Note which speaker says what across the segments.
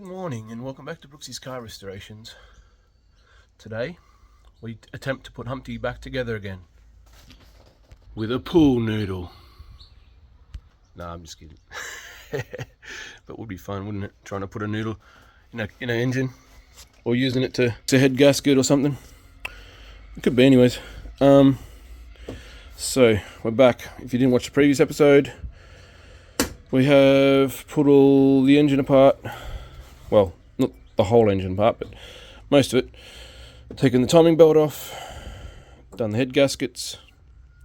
Speaker 1: Good morning and welcome back to Brooksy's Car Restorations. Today we attempt to put Humpty back together again with a pool noodle. Nah, I'm just kidding. But would be fun, wouldn't it? Trying to put a noodle in an engine, or using it to head gasket or something. It could be, anyways. So we're back. If you didn't watch the previous episode, we have put all the engine apart. Well, not the whole engine part, but most of it. Taken the timing belt off, done the head gaskets,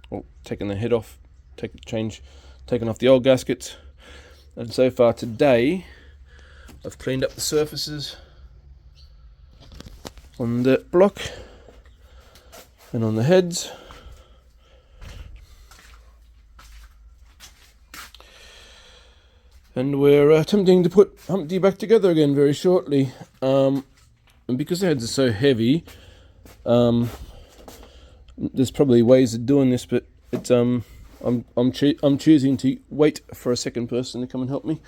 Speaker 1: or taken the head off, taken off the old gaskets. And so far today, I've cleaned up the surfaces on the block and on the heads. And we're attempting to put Humpty back together again very shortly. And because the heads are so heavy, there's probably ways of doing this, but it's I'm choosing to wait for a second person to come and help me.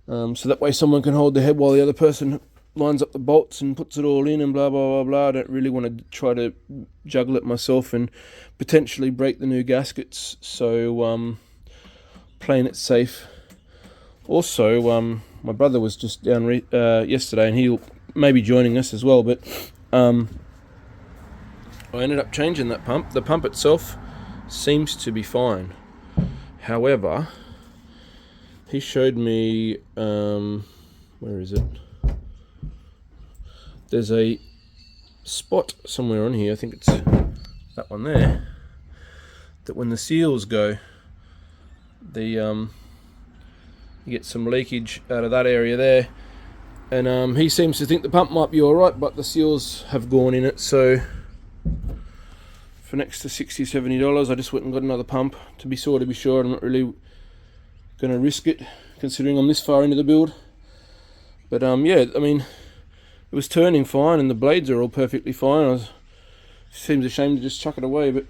Speaker 1: So that way someone can hold the head while the other person lines up the bolts and puts it all in and blah blah blah blah. I don't really want to try to juggle it myself and potentially break the new gaskets. So playing it safe. Also, my brother was just down yesterday, and he'll maybe joining us as well, but I ended up changing that pump. The pump itself seems to be fine. However, he showed me, where is it? There's a spot somewhere on here, I think it's that one there, that when the seals go, you get some leakage out of that area there, and he seems to think the pump might be alright, but the seals have gone in it. So for next to $60-70, I just went and got another pump to be sure. I'm not really going to risk it, considering I'm this far into the build. But yeah, I mean, it was turning fine and the blades are all perfectly fine. It seems a shame to just chuck it away, but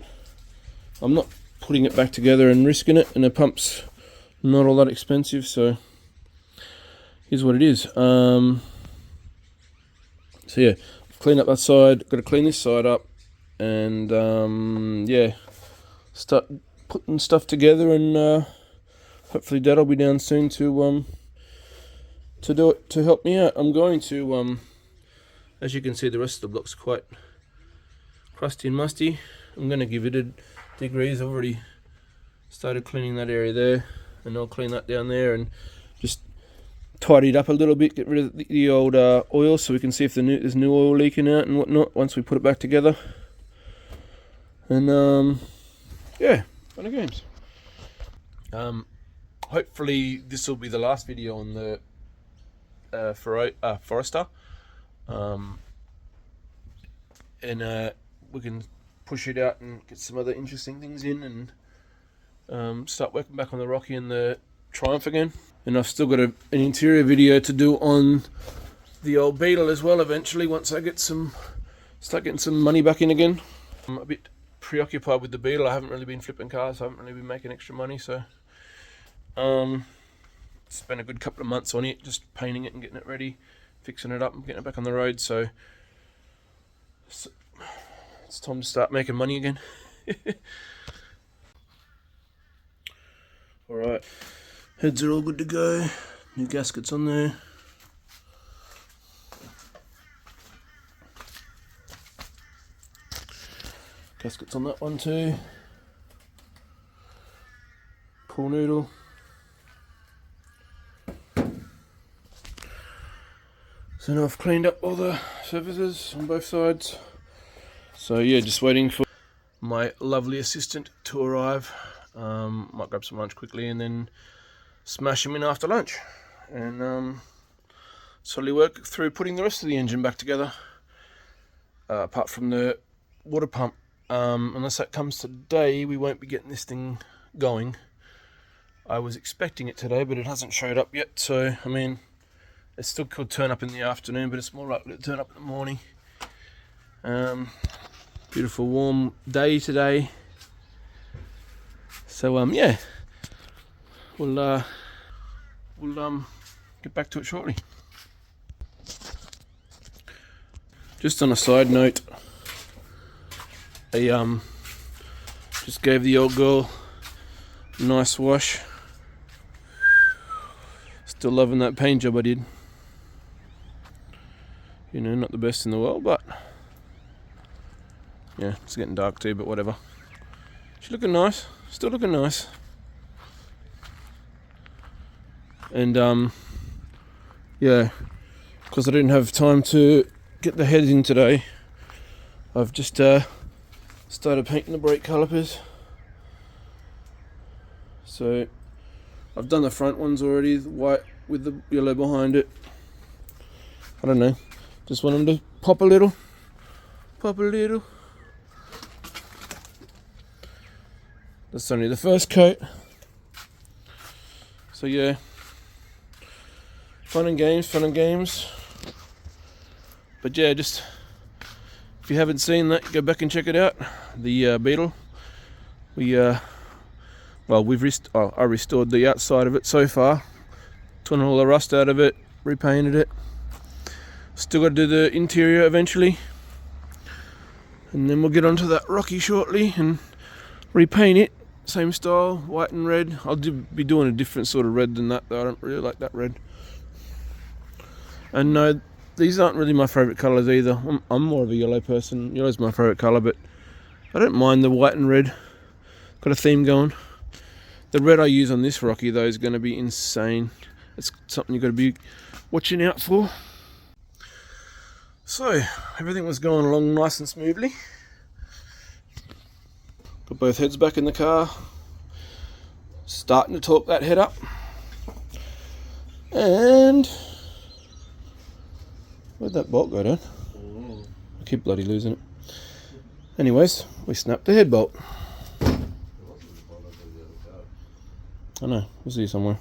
Speaker 1: I'm not putting it back together and risking it, and the pump's not all that expensive, so here's what it is. So yeah, I've cleaned up that side, got to clean this side up, and yeah, start putting stuff together, and hopefully Dad'll be down soon to do it, to help me out. I'm going to, as you can see, the rest of the block's quite crusty and musty. I'm going to give it a degrees. I've already started cleaning that area there, and I'll clean that down there and just tidy it up a little bit, get rid of the old oil, so we can see if there's new oil leaking out and whatnot once we put it back together. And yeah, fun and games. Hopefully this will be the last video on the Forester, and we can push it out and get some other interesting things in, and start working back on the Rocky and the Triumph again. And I've still got an interior video to do on the old Beetle as well eventually, once I start getting some money back in again. I'm a bit preoccupied with the Beetle. I haven't really been flipping cars, I haven't really been making extra money, so spent a good couple of months on it, just painting it and getting it ready, fixing it up and getting it back on the road. So it's time to start making money again. Alright, heads are all good to go, new gaskets on there. Gaskets on that one too. Pool noodle. So now I've cleaned up all the surfaces on both sides. So yeah, just waiting for my lovely assistant to arrive. Might grab some lunch quickly and then smash him in after lunch, and slowly work through putting the rest of the engine back together, apart from the water pump. Unless that comes today, we won't be getting this thing going. I was expecting it today, but it hasn't showed up yet, so I mean, it still could turn up in the afternoon, but it's more likely to turn up in the morning. Beautiful warm day today. So yeah, we'll get back to it shortly. Just on a side note, I just gave the old girl a nice wash. Still loving that paint job I did. You know, not the best in the world, but yeah, it's getting dark too, but whatever. She's looking nice, still looking nice. And yeah, because I didn't have time to get the heads in today, I've just started painting the brake calipers. So I've done the front ones already, the white with the yellow behind it. I don't know, just want them to pop a little. That's only the first coat. So yeah, fun and games. But yeah, just if you haven't seen that, go back and check it out. The Beetle. I restored the outside of it so far. Torn all the rust out of it, repainted it. Still got to do the interior eventually. And then we'll get onto that Rocky shortly and repaint it. Same style, white and red. I'll be doing a different sort of red than that though. I don't really like that red. And no, these aren't really my favourite colours either. I'm more of a yellow person. Yellow's my favourite colour, but I don't mind the white and red. Got a theme going. The red I use on this Rocky though is going to be insane. It's something you've got to be watching out for. So, everything was going along nice and smoothly. Got both heads back in the car. Starting to torque that head up. And where'd that bolt go down? I keep bloody losing it. Anyways, we snapped the head bolt. I know, we'll see somewhere.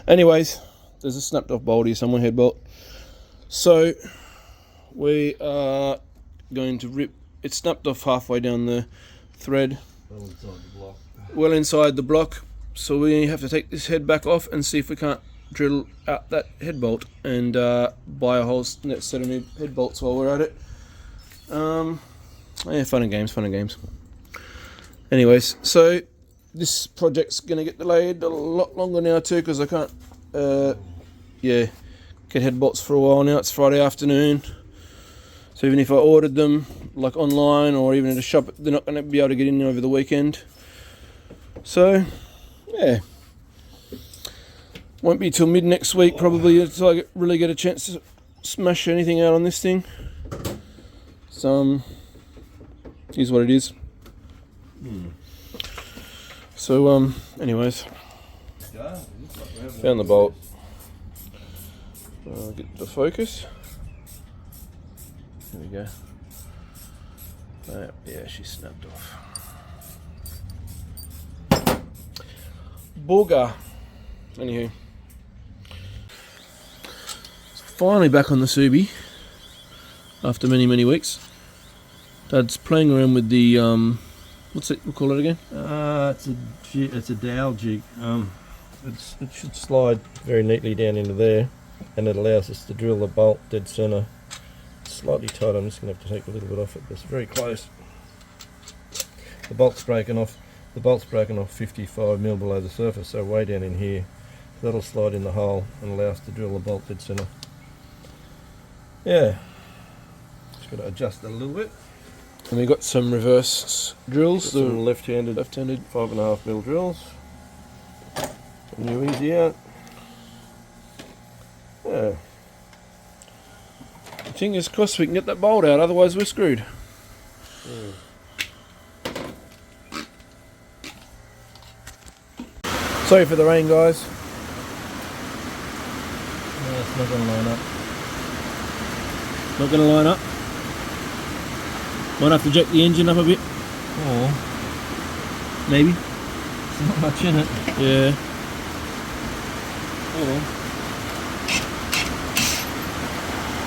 Speaker 1: Anyways, there's a snapped off bolt here somewhere, head bolt. So we are going to rip it. Snapped off halfway down the thread, well inside the block. So we have to take this head back off and see if we can't drill out that head bolt and buy a whole set of new head bolts while we're at it. Yeah, fun and games. Anyways, so this project's gonna get delayed a lot longer now too, because I can't get head bolts for a while now. It's Friday afternoon, so even if I ordered them like online or even at a shop, they're not going to be able to get in over the weekend. So yeah, won't be till mid next week probably until I really get a chance to smash anything out on this thing. So here's what it is. So anyways, found the bolt. Get the focus. There we go. Yeah, she snapped off. Booger. Anywho, finally back on the Subi after many weeks. Dad's playing around with the what's it? We'll call it again.
Speaker 2: It's a dowel jig. It should slide very neatly down into there, and it allows us to drill the bolt dead center. It's slightly tight. I'm just going to have to take a little bit off it, but it's very close. The bolt's broken off. The bolt's broken off 55 mil below the surface, so way down in here. So that'll slide in the hole and allow us to drill the bolt dead center. Yeah, just got to adjust it a little bit.
Speaker 1: And we got some reverse drills.
Speaker 2: Some left-handed 5.5 mil drills. New easy out. Yeah.
Speaker 1: Fingers crossed we can get that bolt out, otherwise we're screwed. Sorry for the rain, guys.
Speaker 2: No, it's not going to line up.
Speaker 1: Not going to line up. Might have to jack the engine up a bit.
Speaker 2: Or
Speaker 1: maybe.
Speaker 2: There's not much in it.
Speaker 1: Yeah.
Speaker 2: Oh well.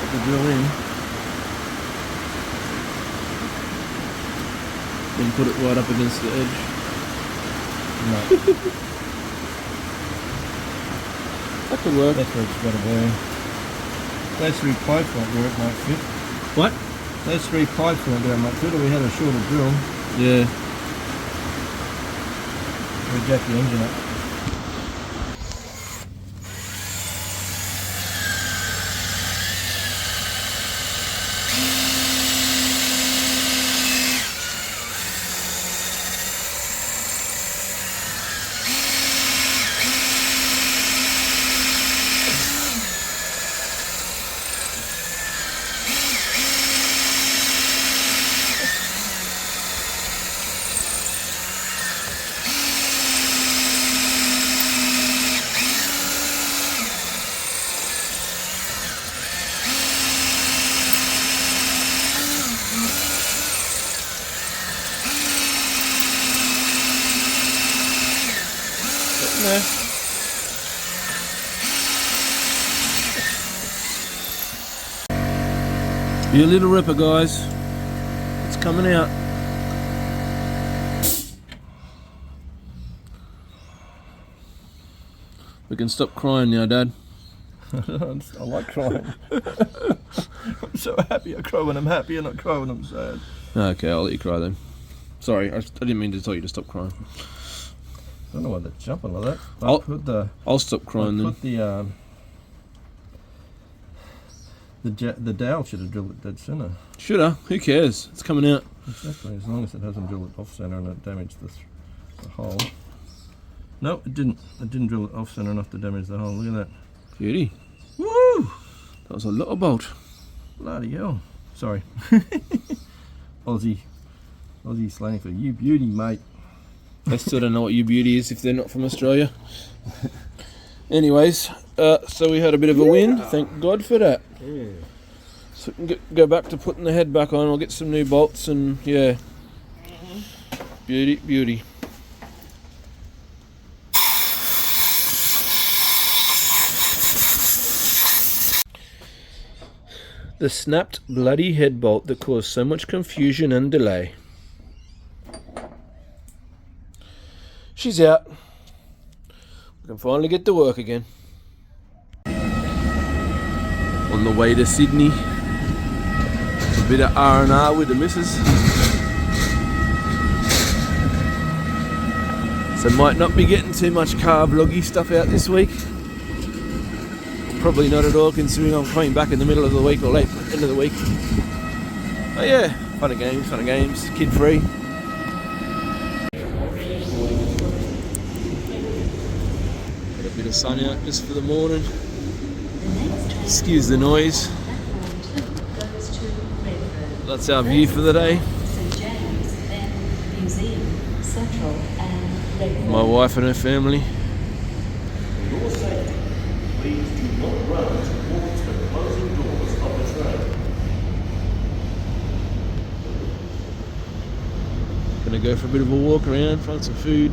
Speaker 2: Put the drill in.
Speaker 1: Then put it right up against the edge.
Speaker 2: No.
Speaker 1: That could work.
Speaker 2: That's where it's got to be. Those three posts won't work, might fit.
Speaker 1: What?
Speaker 2: Those 3 pipes weren't very much good, or we had a shorter drill.
Speaker 1: Yeah.
Speaker 2: We jack the engine up.
Speaker 1: No. Your little ripper, guys. It's coming out. We can stop crying now, Dad.
Speaker 2: I like crying. I'm so happy. I cry when I'm happy and I cry when I'm sad.
Speaker 1: Okay, I'll let you cry then. Sorry, I didn't mean to tell you to stop crying.
Speaker 2: I don't know why they're jumping like that.
Speaker 1: I'll stop crying then.
Speaker 2: Put the dowel should have drilled it dead centre.
Speaker 1: Should I? Who cares? It's coming out.
Speaker 2: Exactly, as long as it hasn't drilled it off centre and it damaged the hole. No, it didn't. It didn't drill it off centre enough to damage the hole. Look at that.
Speaker 1: Beauty.
Speaker 2: Woo!
Speaker 1: That was a little bolt.
Speaker 2: Bloody hell. Sorry. Aussie slang for you beauty, mate.
Speaker 1: They still don't know what you beauty is if they're not from Australia. Anyways, so we had a bit of a wind. Thank God for that.
Speaker 2: Yeah.
Speaker 1: So we can go back to putting the head back on. I'll get some new bolts and yeah. Beauty, beauty. The snapped bloody head bolt that caused so much confusion and delay. She's out. We can finally get to work again. On the way to Sydney. A bit of R&R with the missus. So might not be getting too much car vloggy stuff out this week. Probably not at all, considering I'm coming back in the middle of the week or late end of the week. Oh yeah, fun and games, kid free. Got a bit of sun out just for the morning. Excuse the noise. That's our view for the day. My wife and her family. Gonna go for a bit of a walk around, find some food.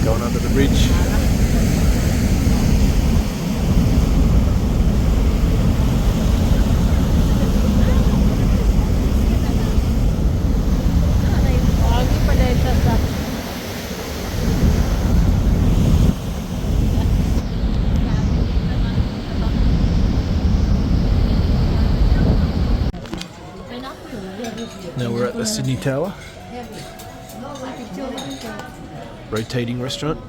Speaker 1: Going under the bridge. Now we're at the Sydney Tower. Rotating restaurant.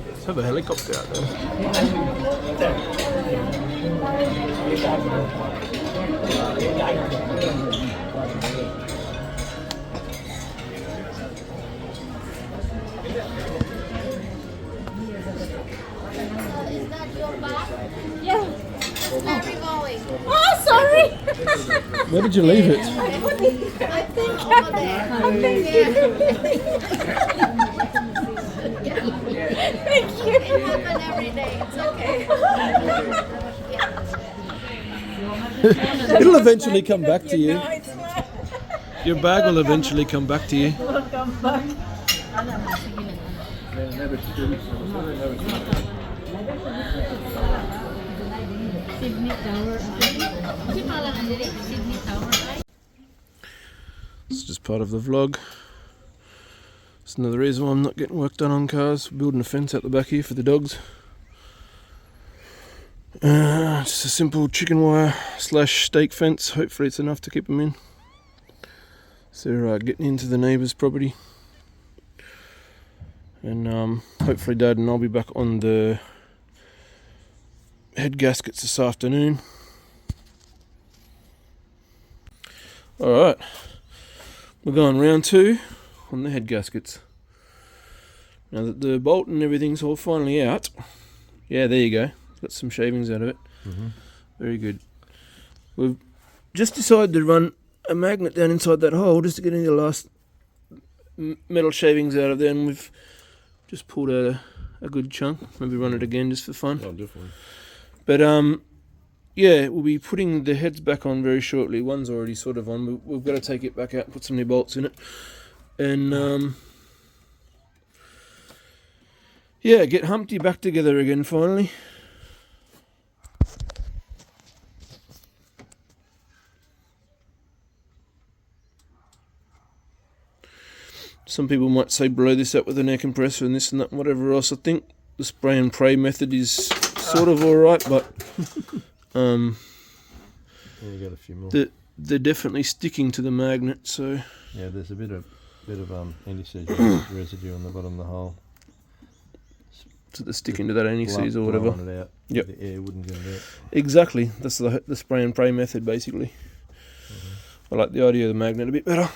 Speaker 1: Let's have a helicopter out
Speaker 3: Is that your bag? Yeah. Where are we going? Oh, sorry.
Speaker 1: Where did you leave it?
Speaker 3: I think over there. Thank you. It happens every day. It's okay.
Speaker 1: It'll eventually come back to you. Your bag will eventually come back to you. It's just part of the vlog. It's another reason why I'm not getting work done on cars. Building a fence out the back here for the dogs. Just a simple chicken wire / stake fence. Hopefully it's enough to keep them in. So they're getting into the neighbour's property. And hopefully Dad and I'll be back on the head gaskets this afternoon. Alright, we're going round 2 on the head gaskets. Now that the bolt and everything's all finally out, yeah, there you go, got some shavings out of it. Very good. We've just decided to run a magnet down inside that hole just to get any of the last metal shavings out of there, and we've just pulled out a good chunk. Maybe run it again just for fun.
Speaker 2: Oh, definitely.
Speaker 1: But yeah, we'll be putting the heads back on very shortly. One's already sort of on, but we've got to take it back out and put some new bolts in it. And yeah, get Humpty back together again finally. Some people might say blow this up with an air compressor and this and that and whatever else. I think the spray and pray method is sort of alright, but
Speaker 2: Yeah, you got a few more.
Speaker 1: they're definitely sticking to the magnet, so
Speaker 2: Yeah, there's a bit of anti-seize residue on the bottom of the hole.
Speaker 1: so they're sticking to that anti-seize or whatever.
Speaker 2: Blowing it out.
Speaker 1: Yep.
Speaker 2: The air wouldn't get it out.
Speaker 1: Exactly, that's the spray and pray method basically. I like the idea of the magnet a bit better.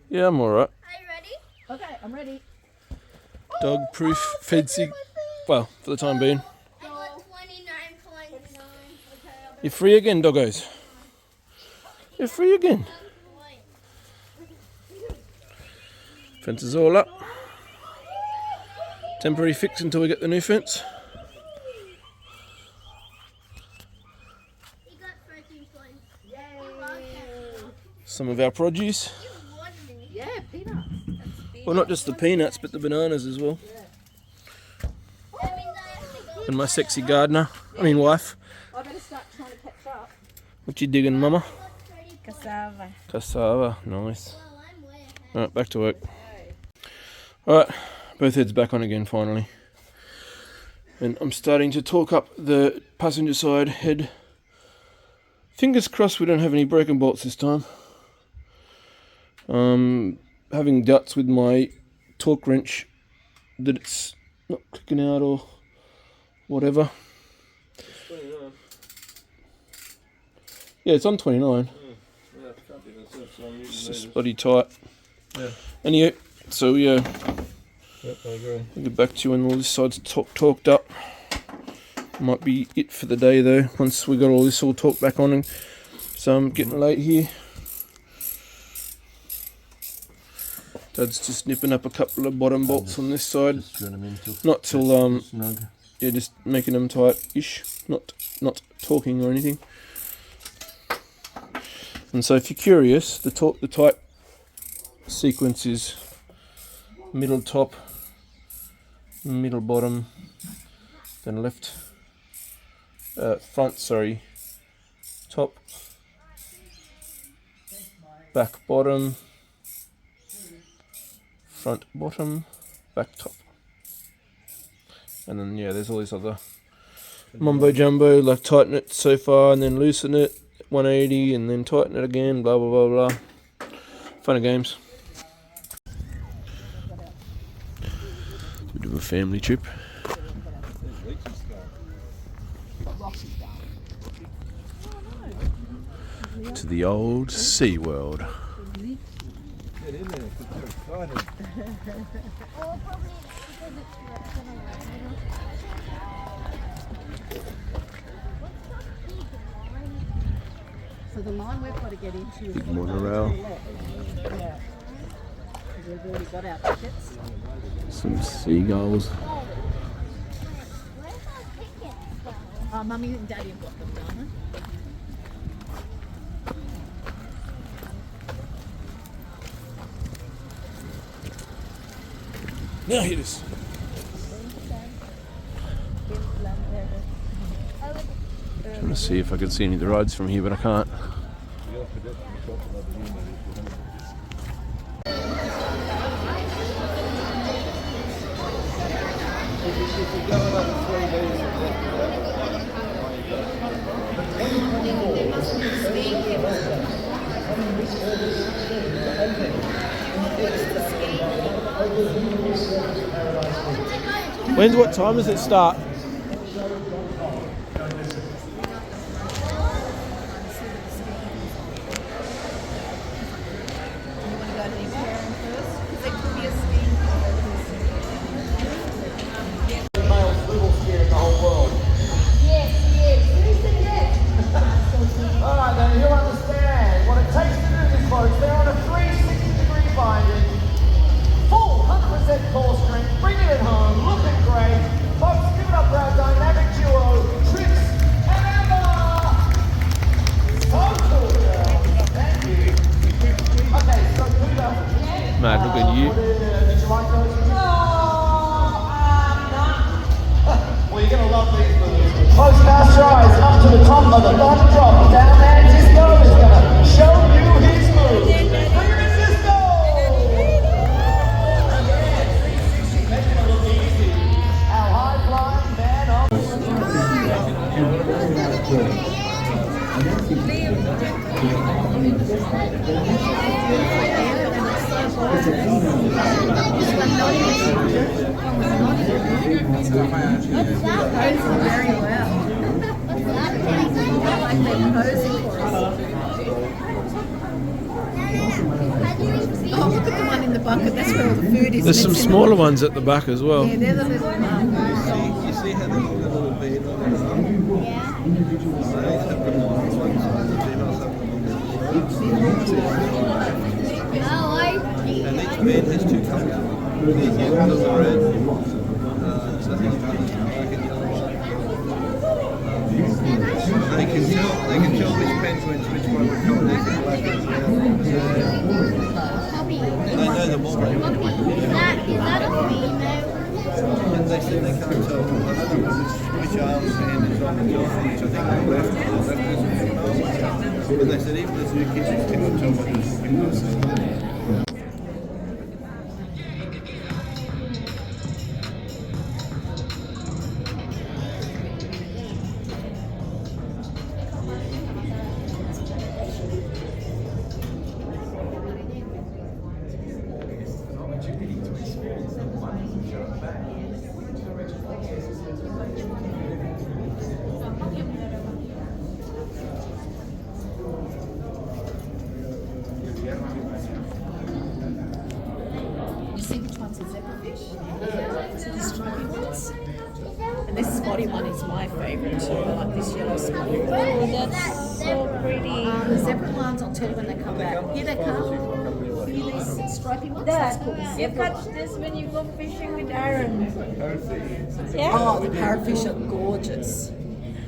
Speaker 1: Yeah, I'm alright.
Speaker 3: Are you ready?
Speaker 4: Okay, I'm ready.
Speaker 1: Dog proof fencing. Well, for the time being.
Speaker 3: I got 29 points.
Speaker 1: You're free again, doggos. You're free again. Fence is all up. Temporary fix until we get the new fence.
Speaker 3: You got 13 points.
Speaker 4: Yay!
Speaker 1: Some of our produce.
Speaker 3: You won me.
Speaker 4: Yeah, peanuts. That's
Speaker 1: Well, not just the peanuts, but the bananas as well.
Speaker 3: That means I have to go.
Speaker 1: And my sexy gardener. Wife.
Speaker 4: I better start trying to catch up.
Speaker 1: What you digging, mama?
Speaker 3: 30 points.
Speaker 4: Cassava.
Speaker 1: Cassava. Nice.
Speaker 3: Well, I'm way ahead.
Speaker 1: Alright, back to work. Alright, both heads back on again finally. And I'm starting to torque up the passenger side head. Fingers crossed we don't have any broken bolts this time. Having doubts with my torque wrench that it's not clicking out or whatever. Yeah, it's on 29. It's just bloody tight.
Speaker 2: Yeah.
Speaker 1: Anyway, so yeah,
Speaker 2: Yep, I agree.
Speaker 1: I'll get back to you when all this side's torqued up. Might be it for the day though, once we got all this all torqued back on. And so I'm getting late here. Dad's just nipping up a couple of bottom bolts on this side.
Speaker 2: Just turn them in till
Speaker 1: Not till
Speaker 2: snug.
Speaker 1: yeah, just making them tight-ish, not torquing or anything. And so if you're curious, the tight sequence is middle top, middle bottom, then left, front, sorry, top, back bottom, front bottom, back top. And then yeah, there's all this other mumbo jumbo, like tighten it so far and then loosen it, 180 and then tighten it again, blah blah blah blah. Fun and games. Bit of a family trip. To the old Sea World.
Speaker 2: Get in there, because they're excited.
Speaker 3: Well, probably because it's wet anyway.
Speaker 4: So the line we've got to get into is
Speaker 1: Big monorail.
Speaker 4: Yeah. Because we've already got our tickets.
Speaker 1: Some seagulls.
Speaker 3: Where's our tickets from?
Speaker 4: Oh, Mummy and Daddy have got them, darling.
Speaker 1: Now hit us.
Speaker 3: I would
Speaker 1: Trying to see if I can see any of the rides from here, but I can't. What time does it start?
Speaker 5: Alright then, you'll understand what it takes to do this, folks. They're on a 360-degree binding, full 100% core strength, bringing it home, looking great. Folks, give it up for our dynamic duo, Trix and Emma! So cool, girl. Thank you. Okay, so Peter.
Speaker 1: Mad, look at you.
Speaker 5: Did you like those? Well, you're going to love these movies. Folks, cast your eyes up to the top of the long drop. Down there, Disco is going to show you his moves. Bring it in, Disco! Making it look easy. Our high-flying man
Speaker 3: Very well. Like they're posing for us. Oh, look at the one in the bucket. That's where all the food is.
Speaker 1: There's some smaller ones at the back as well.
Speaker 3: Yeah, they're the little ones.
Speaker 2: You see how they've got a little bed on it?
Speaker 3: Yeah.
Speaker 2: Males have them on one side, the females have them on
Speaker 3: Oh, I see.
Speaker 2: and each bed has two colours. There's yellow and red. So there's colours, black and yellow. They can tell which penguins, which one would come with the black and yellow.
Speaker 3: Puppy.
Speaker 2: They know them all.
Speaker 3: Is that a female?
Speaker 2: And they said they can't tell which arm's hand is on the top, which I think the left is female. But they said even the zookeepers cannot tell what is female.
Speaker 4: You see which one's a zebrafish? See the stripy ones? And this spotty one is my favourite too. I like this yellow spotty one.
Speaker 3: Oh, that's so pretty.
Speaker 4: The zebra ones, I'll tell you when they come back. Here they come. See these stripy ones? That's called the
Speaker 6: You
Speaker 4: zebra
Speaker 6: catch
Speaker 4: one.
Speaker 6: this when you go fishing with Aaron. Yeah.
Speaker 4: Oh, the parrotfish are gorgeous.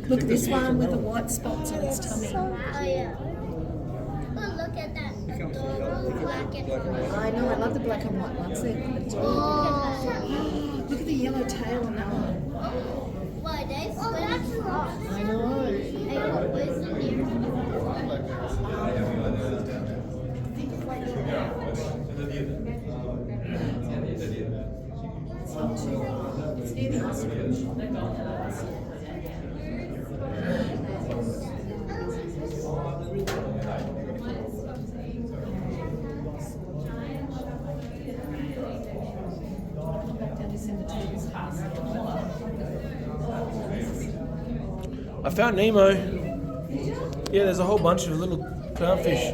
Speaker 4: Look at this one with the white spots on its tummy.
Speaker 3: Oh, yeah. Oh, look at that adorable black and white.
Speaker 4: I know, I love the black and white ones. They're adorable.
Speaker 3: Oh,
Speaker 4: Look at the yellow tail on that one.
Speaker 3: why they? Oh, that's rock.
Speaker 4: I know.
Speaker 3: I got this in here.
Speaker 4: It's near the ostrich.
Speaker 1: I found Nemo. Yeah, there's a whole bunch of little clownfish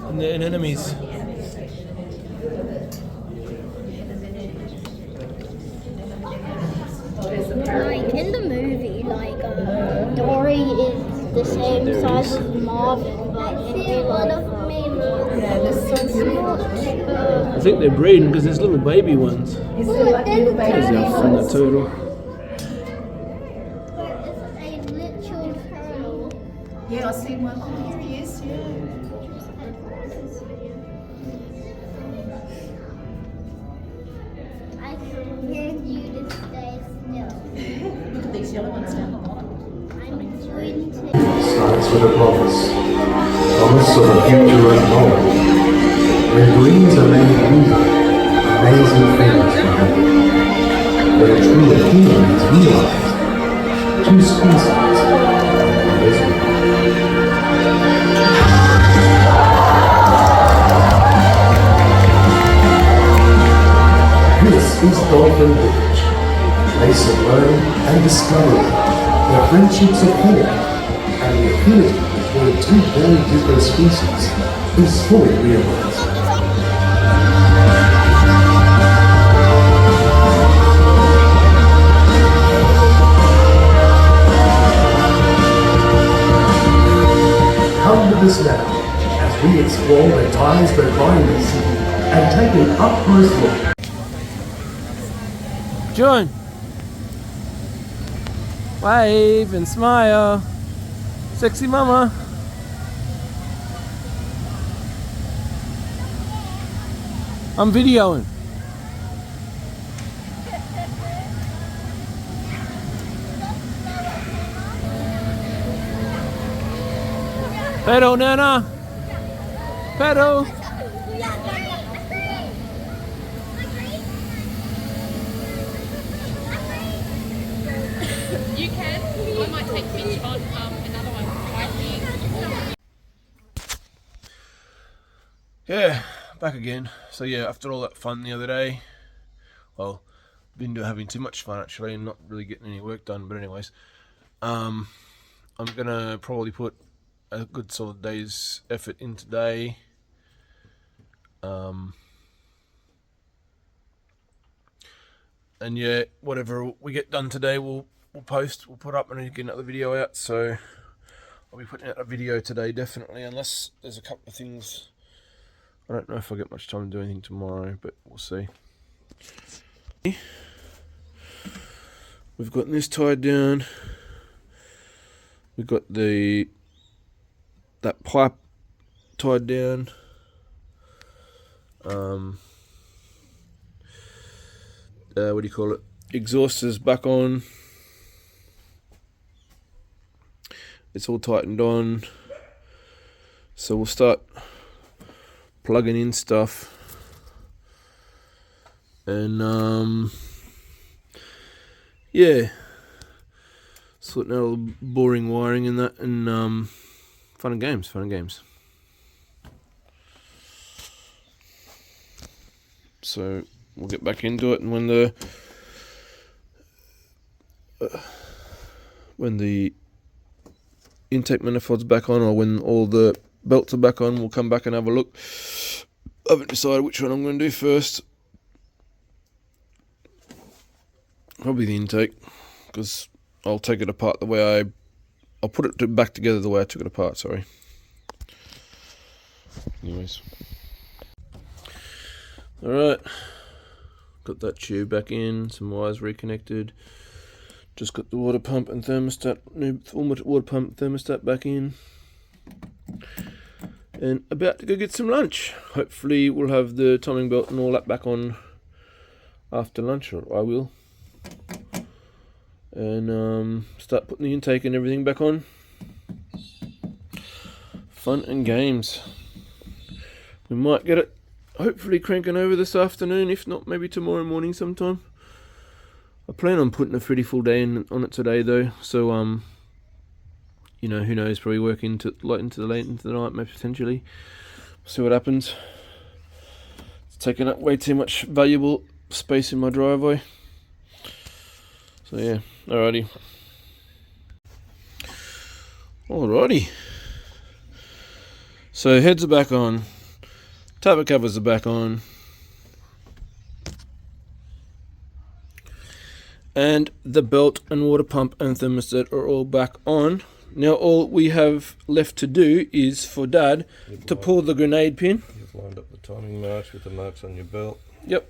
Speaker 1: and the anemones.
Speaker 3: Like in the movie, like Dory is the same size as Marvin, but in real life,
Speaker 4: Yeah, there's so small.
Speaker 1: I think they're breeding because there's little baby ones.
Speaker 4: Is there like little
Speaker 1: There's
Speaker 4: baby
Speaker 1: our friend the turtle.
Speaker 3: it's a literal turtle.
Speaker 4: Yeah, I see one. Oh, here he is. Yeah.
Speaker 3: I need you to stay still.
Speaker 4: Look at these yellow ones down the bottom.
Speaker 7: Starts with a promise. Promise of a future unknown. Where dreams are made real, amazing things can happen. Where true appeal is realized. Two species in this world. This is Dolphin Village, a place of learning and discovery, where friendships are formed, and the affinity between two very different species is fully realized. Come with us now, as we explore the ties that bind us, and take an up-close look.
Speaker 1: John, wave and smile. Sexy mama. I'm videoing. Pedal, Nana. Pedal.
Speaker 8: You can. I might take Mitch on another one.
Speaker 1: Yeah, back again. So yeah, after all that fun the other day, well, been having too much fun actually, and not really getting any work done. But anyways, I'm gonna probably put a good solid day's effort in today. And yeah, whatever we get done today, we'll post, we'll put up, and get another video out. So I'll be putting out a video today, definitely, unless there's a couple of things. I don't know if I'll get much time to do anything tomorrow, but we'll see. We've got this tied down. We've got that pipe tied down. What do you call it? Exhausters back on. It's all tightened on. So we'll start plugging in stuff. And yeah. Sorting out all the boring wiring and that, and fun and games. So we'll get back into it, and when the intake manifold's back on, or when all the belts are back on, we'll come back and have a look. I haven't decided which one I'm going to do first. Probably the intake, because I'll take it apart the way I'll put it back together the way I took it apart, sorry. Anyways. Alright. Got that tube back in, some wires reconnected. Just got the water pump and thermostat, new water pump thermostat back in. And about to go get some lunch. Hopefully we'll have the timing belt and all that back on after lunch, or I will. And start putting the intake and everything back on. Fun and games. We might get it hopefully cranking over this afternoon, if not maybe tomorrow morning sometime. I plan on putting a pretty full day on it today though, so you know, who knows, probably work into late into the night, maybe potentially. See what happens. It's taking up way too much valuable space in my driveway. So yeah, alrighty. So heads are back on. Tablet covers are back on. And the belt and water pump and thermostat are all back on. Now all we have left to do is for Dad to pull the grenade pin.
Speaker 2: You've lined up the timing marks with the marks on your belt.
Speaker 1: Yep.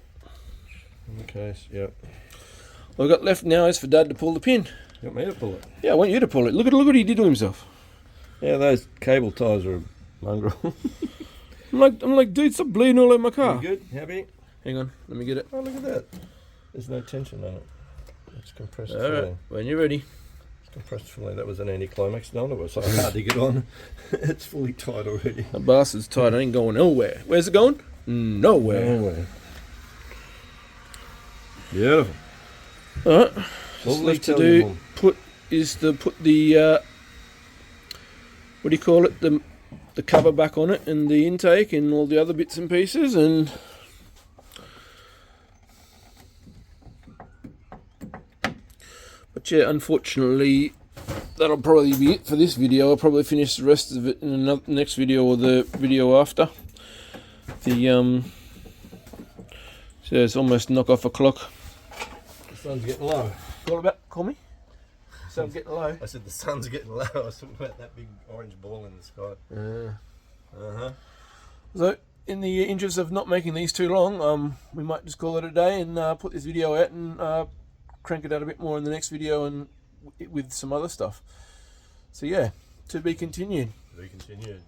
Speaker 2: In the case, yep.
Speaker 1: All I've got left now is for Dad to pull the pin.
Speaker 2: You want me to pull it?
Speaker 1: Yeah, I want you to pull it. Look what he did to himself.
Speaker 2: Yeah, those cable ties are a mongrel.
Speaker 1: I'm like, dude, stop bleeding all over my car.
Speaker 2: You good? Happy?
Speaker 1: Hang on, let me get it.
Speaker 2: Oh, look at that. There's no tension on it. It's compressed.
Speaker 1: Alright, when you're ready.
Speaker 2: It's compressed fully. That was an anticlimax. No wonder it was so hard to get on. It's fully tight already.
Speaker 1: The bastard's tight. I ain't going nowhere. Where's it going? Nowhere.
Speaker 2: Nowhere. Beautiful.
Speaker 1: All right. Just
Speaker 2: Lovely
Speaker 1: left to
Speaker 2: tell you,
Speaker 1: do
Speaker 2: Mum.
Speaker 1: put the what do you call it, the cover back on it, and the intake and all the other bits and pieces, and but yeah, unfortunately that'll probably be it for this video. I'll probably finish the rest of it in another next video or the video after. The so it's almost knock off o'clock.
Speaker 2: The sun's getting low.
Speaker 1: Call me. So I'm getting low.
Speaker 2: I said the sun's getting low. I was talking about that big orange ball in the sky.
Speaker 1: So, in the interest of not making these too long, we might just call it a day and put this video out and crank it out a bit more in the next video and with some other stuff. So yeah, to be continued.
Speaker 2: To be continued.